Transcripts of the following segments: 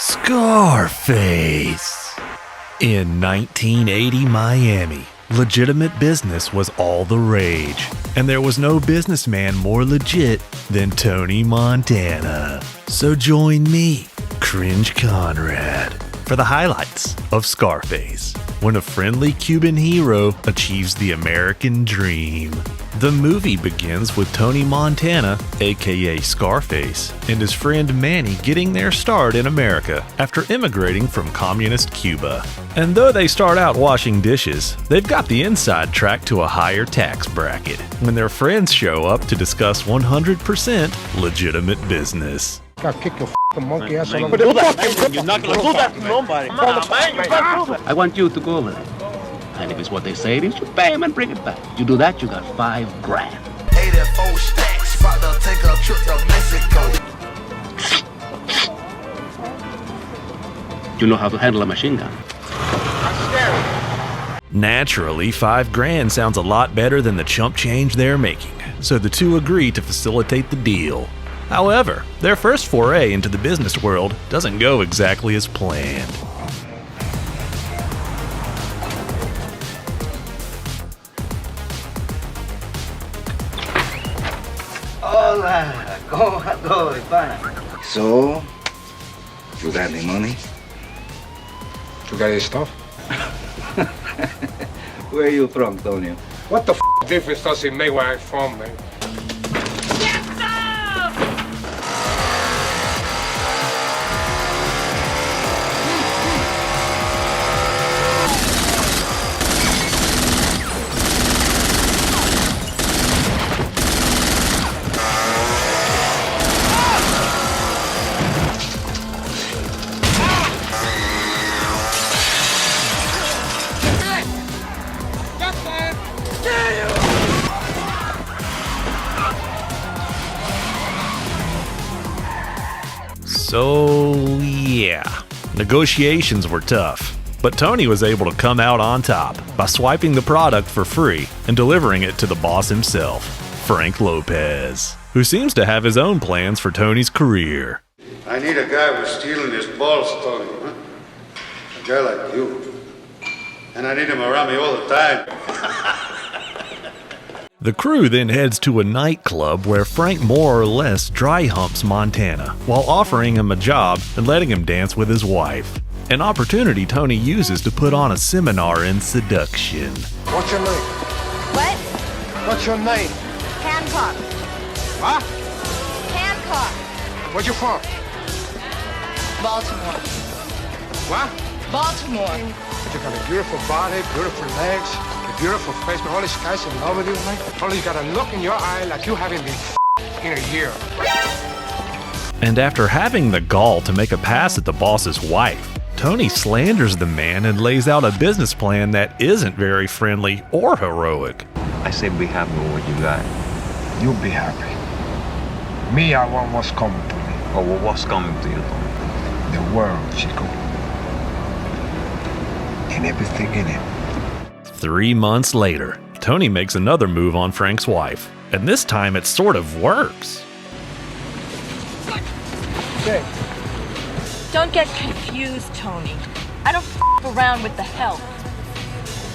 Scarface. In 1980 Miami, legitimate business was all the rage, and there was no businessman more legit than Tony Montana. So join me, Cringe Conrad, for the highlights of Scarface, when a friendly Cuban hero achieves the American dream. The movie begins with Tony Montana, aka Scarface, and his friend Manny getting their start in America after immigrating from communist Cuba. And though they start out washing dishes, they've got the inside track to a higher tax bracket when their friends show up to discuss 100% legitimate business. I'll kick your f***ing monkey ass all over. You're not gonna do that to nobody. Come on, man, you gotta do that. I want you to go over there. And if it's what they say it is, you pay him and bring it back. You do that, you got $5 grand. 84 stacks, about to take a trip to Mexico. You know how to handle a machine gun. Naturally, $5 grand sounds a lot better than the chump change they're making, so the two agree to facilitate the deal. However, their first foray into the business world doesn't go exactly as planned. Hola, go, pana. So, you got any money? You got any stuff? Where are you from, Tonio? What the f difference does it make where I'm from, man? So yeah, negotiations were tough, but Tony was able to come out on top by swiping the product for free and delivering it to the boss himself, Frank Lopez, who seems to have his own plans for Tony's career. I need a guy who's stealing his balls, Tony. Huh? A guy like you. And I need him around me all the time. The crew then heads to a nightclub where Frank more or less dry humps Montana while offering him a job and letting him dance with his wife. An opportunity Tony uses to put on a seminar in seduction. What's your name? What? What's your name? Hancock. What? Hancock. Where you from? Baltimore. What? Baltimore. You got a beautiful body, beautiful legs, a beautiful face, man. All these guys in love with you, man. All you got a look in your eye like you haven't been in a year. And after having the gall to make a pass at the boss's wife, Tony slanders the man and lays out a business plan that isn't very friendly or heroic. I say be happy with what you got. You'll be happy. Me, I want what's coming to me. Oh, well, what's coming to you, Tony? The world, Chico. And everything in it. 3 months later, Tony makes another move on Frank's wife, and this time it sort of works. Okay. Don't get confused, Tony. I don't around with the help.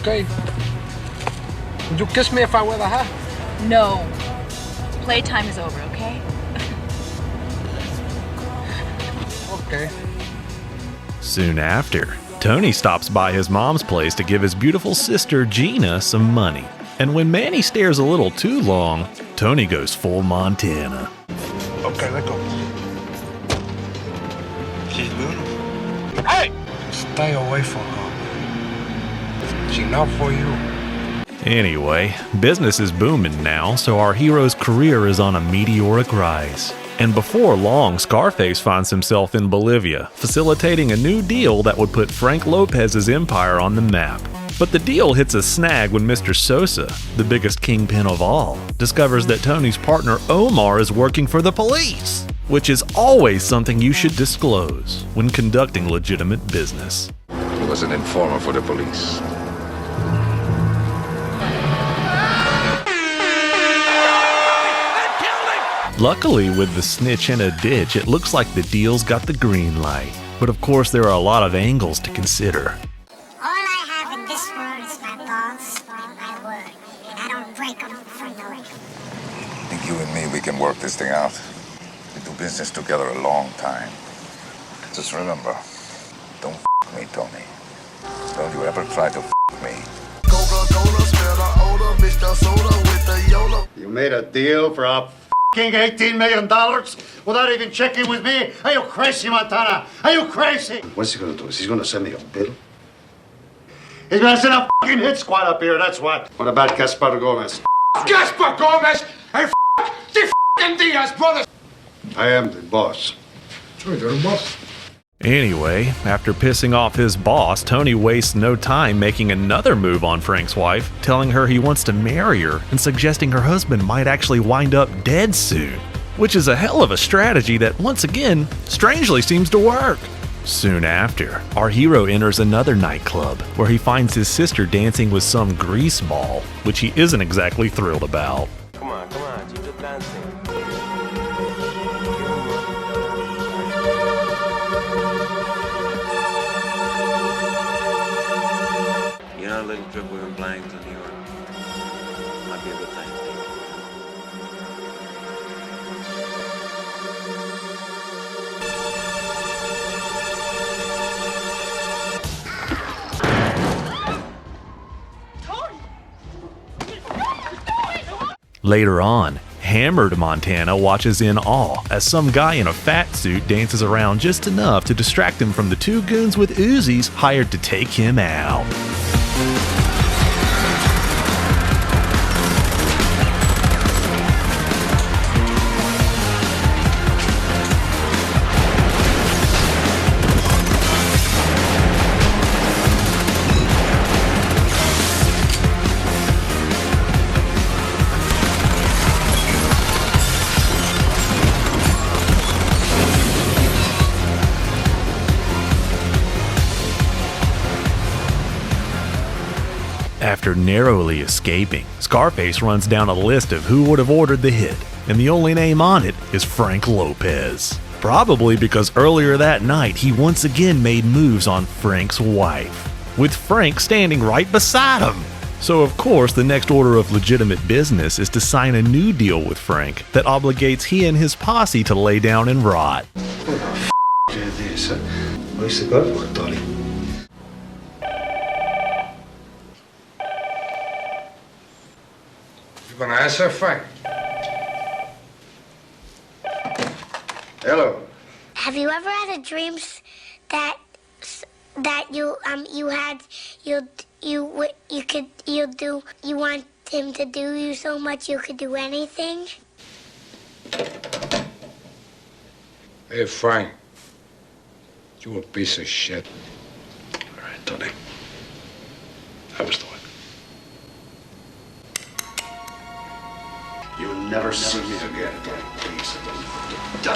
Okay. Would you kiss me if I wear the hat? No. Playtime is over, okay? Okay. Soon after, Tony stops by his mom's place to give his beautiful sister Gina some money. And when Manny stares a little too long, Tony goes full Montana. Okay, let's go. She's beautiful. Hey! Stay away from her. She's not for you. Anyway, business is booming now, so our hero's career is on a meteoric rise. And before long, Scarface finds himself in Bolivia, facilitating a new deal that would put Frank Lopez's empire on the map. But the deal hits a snag when Mr. Sosa, the biggest kingpin of all, discovers that Tony's partner Omar is working for the police, which is always something you should disclose when conducting legitimate business. He was an informer for the police. Luckily, with the snitch in a ditch, it looks like the deal's got the green light. But of course, there are a lot of angles to consider. All I have in this world is my balls and my word. And I don't break them for no reason. I think you and me, we can work this thing out. We do business together a long time. Just remember, don't f me, Tony. Don't you ever try to f me. You made a deal for a $18 million without even checking with me? Are you crazy, Montana? Are you crazy? What's he gonna do? Is he gonna send me a bill? He's gonna send a fucking hit squad up here, that's what. What about Gaspar Gomez? Gaspar Gomez and the fucking Diaz brothers. I am the boss. You're the boss. Anyway, after pissing off his boss, Tony wastes no time making another move on Frank's wife, telling her he wants to marry her and suggesting her husband might actually wind up dead soon. Which is a hell of a strategy that, once again, strangely seems to work. Soon after, our hero enters another nightclub where he finds his sister dancing with some greaseball, which he isn't exactly thrilled about. Come on, she's just dancing. You know, a little trip we've been planning to New York. Might be a good time. Later on, hammered Montana watches in awe as some guy in a fat suit dances around just enough to distract him from the two goons with Uzis hired to take him out. After narrowly escaping, Scarface runs down a list of who would have ordered the hit, and the only name on it is Frank Lopez. Probably because earlier that night he once again made moves on Frank's wife, with Frank standing right beside him. So of course the next order of legitimate business is to sign a new deal with Frank that obligates he and his posse to lay down and rot. What the f*** is this? Where's the gun for, Tony? You gonna answer, Frank? Hello. Have you ever had a dream that you want him to do you so much you could do anything? Hey, Frank. You a piece of shit. All right, Tony. I was the one. You'll never see me again, Tony. Please. Die.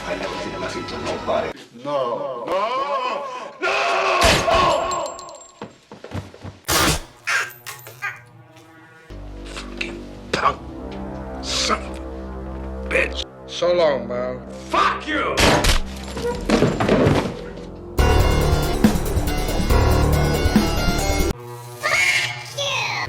I never did nothing to nobody. No. Fucking punk. Son of a bitch. So long, man. Fuck you!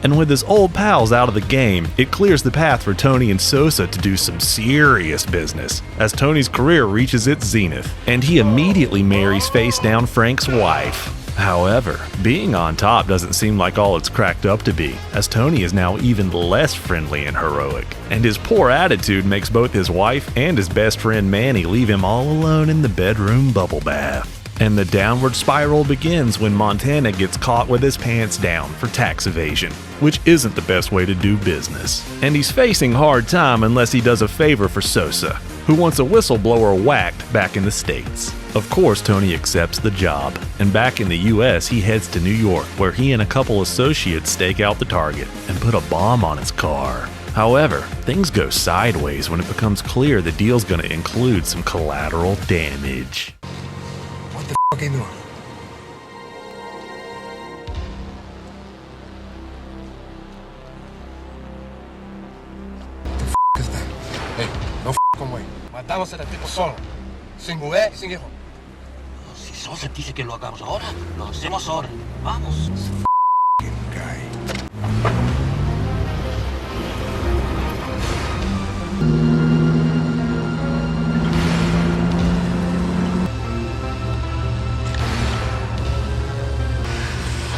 And with his old pals out of the game, it clears the path for Tony and Sosa to do some serious business, as Tony's career reaches its zenith, and he immediately marries face-down Frank's wife. However, being on top doesn't seem like all it's cracked up to be, as Tony is now even less friendly and heroic, and his poor attitude makes both his wife and his best friend Manny leave him all alone in the bedroom bubble bath. And the downward spiral begins when Montana gets caught with his pants down for tax evasion, which isn't the best way to do business. And he's facing hard time unless he does a favor for Sosa, who wants a whistleblower whacked back in the States. Of course, Tony accepts the job, and back in the US, he heads to New York, where he and a couple associates stake out the target and put a bomb on his car. However, things go sideways when it becomes clear the deal's gonna include some collateral damage. What the f*** are you doing? What the f*** is that? Hey, no f***ing way. Matamos a la tipo solo. Sin mujer y sin hijo. Si Sosa dice que lo hagamos ahora. Lo hacemos ahora. Vamos.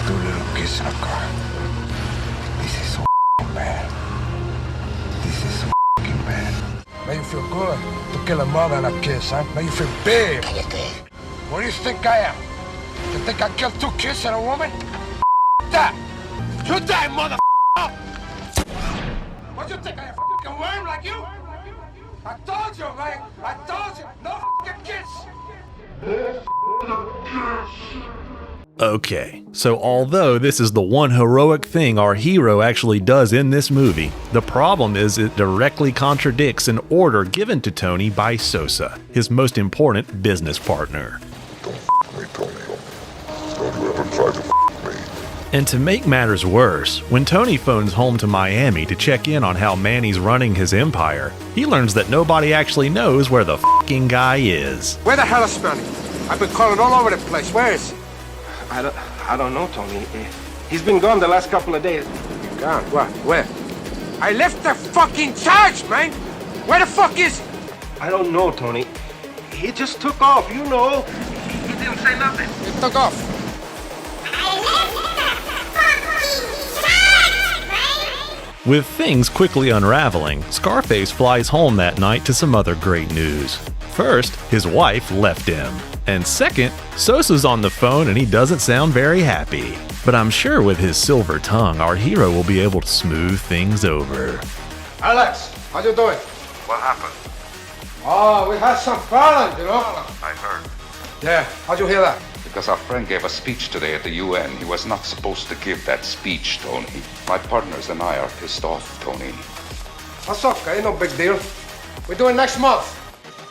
Do a little kiss in a car. This is so bad. This is so bad. Made you feel good to kill a mother and a kiss, huh? Made you feel big. What do you think I am? You think I killed 2 kids and a woman? That! You die, mother! What you think I am? Fucking worm like you? I told you, man! I told you! No fucking kids! Okay, so although this is the one heroic thing our hero actually does in this movie, the problem is it directly contradicts an order given to Tony by Sosa, his most important business partner. Don't f*** me, Tony. Don't you ever try to f*** me. And to make matters worse, when Tony phones home to Miami to check in on how Manny's running his empire, he learns that nobody actually knows where the f***ing guy is. Where the hell is Manny? I've been calling all over the place. Where is he? I don't know, Tony. He's been gone the last couple of days. Gone? What? Where? I left the fucking charge, man! Where the fuck is he? I don't know, Tony. He just took off, you know. He didn't say nothing. He took off. With things quickly unraveling, Scarface flies home that night to some other great news. First, his wife left him. And second, Sosa's on the phone and he doesn't sound very happy. But I'm sure with his silver tongue, our hero will be able to smooth things over. Alex, how you doing? What happened? Oh, we had some problems, you know? I heard. Yeah, how'd you hear that? Because our friend gave a speech today at the UN. He was not supposed to give that speech, Tony. My partners and I are pissed off, Tony. That's okay, no big deal. We're doing next month.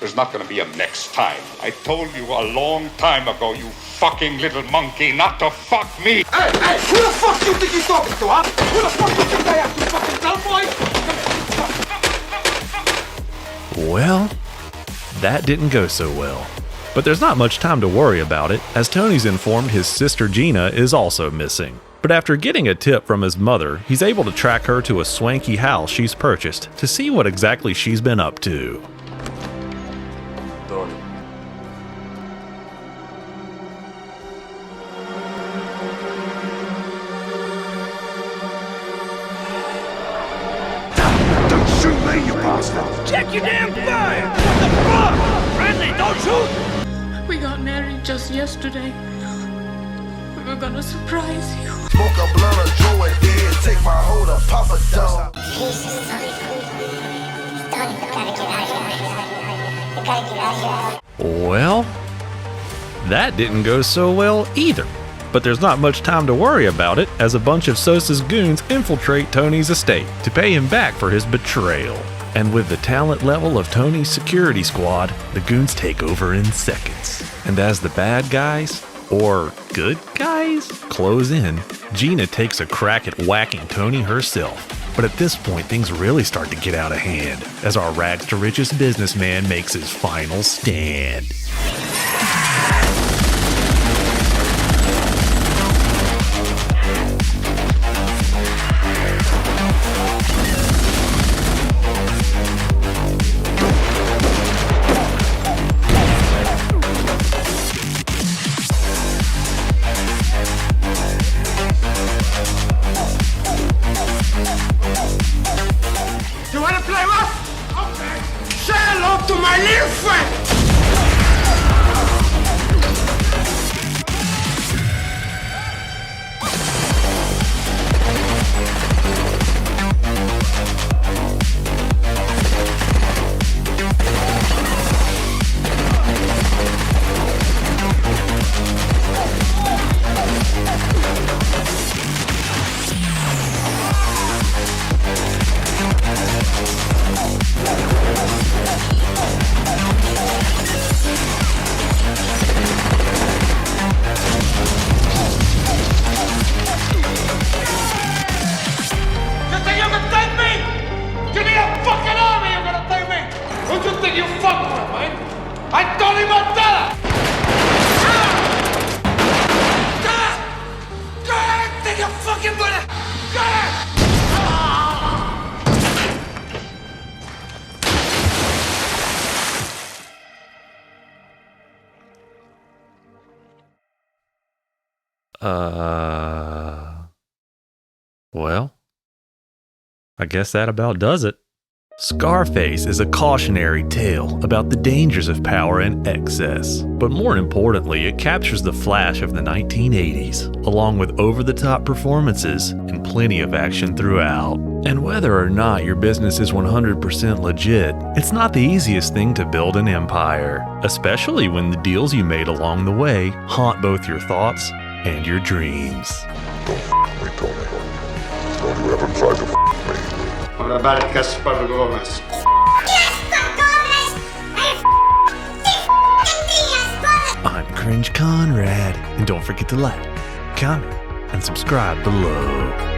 There's not gonna be a next time. I told you a long time ago, you fucking little monkey, not to fuck me. Hey, who the fuck do you think you're talking to, huh? Who the fuck do you think I am, you fucking dumb boy? Well, that didn't go so well. But there's not much time to worry about it, as Tony's informed his sister Gina is also missing. But after getting a tip from his mother, he's able to track her to a swanky house she's purchased to see what exactly she's been up to. Tony. Don't shoot me, you bastard! Check your damn fire! What the fuck? Bradley, don't shoot! We got married just yesterday. We were gonna surprise you. Smoke a blunt of Joe and then take my hold of Papa Dog. Jesus, Tony. Tony, you gotta get out of here. You gotta get out of here. Well, that didn't go so well either. But there's not much time to worry about it, as a bunch of Sosa's goons infiltrate Tony's estate to pay him back for his betrayal. And with the talent level of Tony's security squad, the goons take over in seconds. And as the bad guys, or good guys, close in, Gina takes a crack at whacking Tony herself. But at this point, things really start to get out of hand, as our rags to riches businessman makes his final stand. You wanna play rough? Okay. Say hello to my little friend! Well, I guess that about does it. Scarface is a cautionary tale about the dangers of power and excess, but more importantly, it captures the flash of the 1980s, along with over-the-top performances and plenty of action throughout. And whether or not your business is 100% legit, it's not the easiest thing to build an empire, especially when the deals you made along the way haunt both your thoughts and your dreams. Don't f*** me, Tony. Don't you ever try to f*** me. What about it, Gaspar Gomez? I'm Cringe Conrad, and don't forget to like, comment, and subscribe below.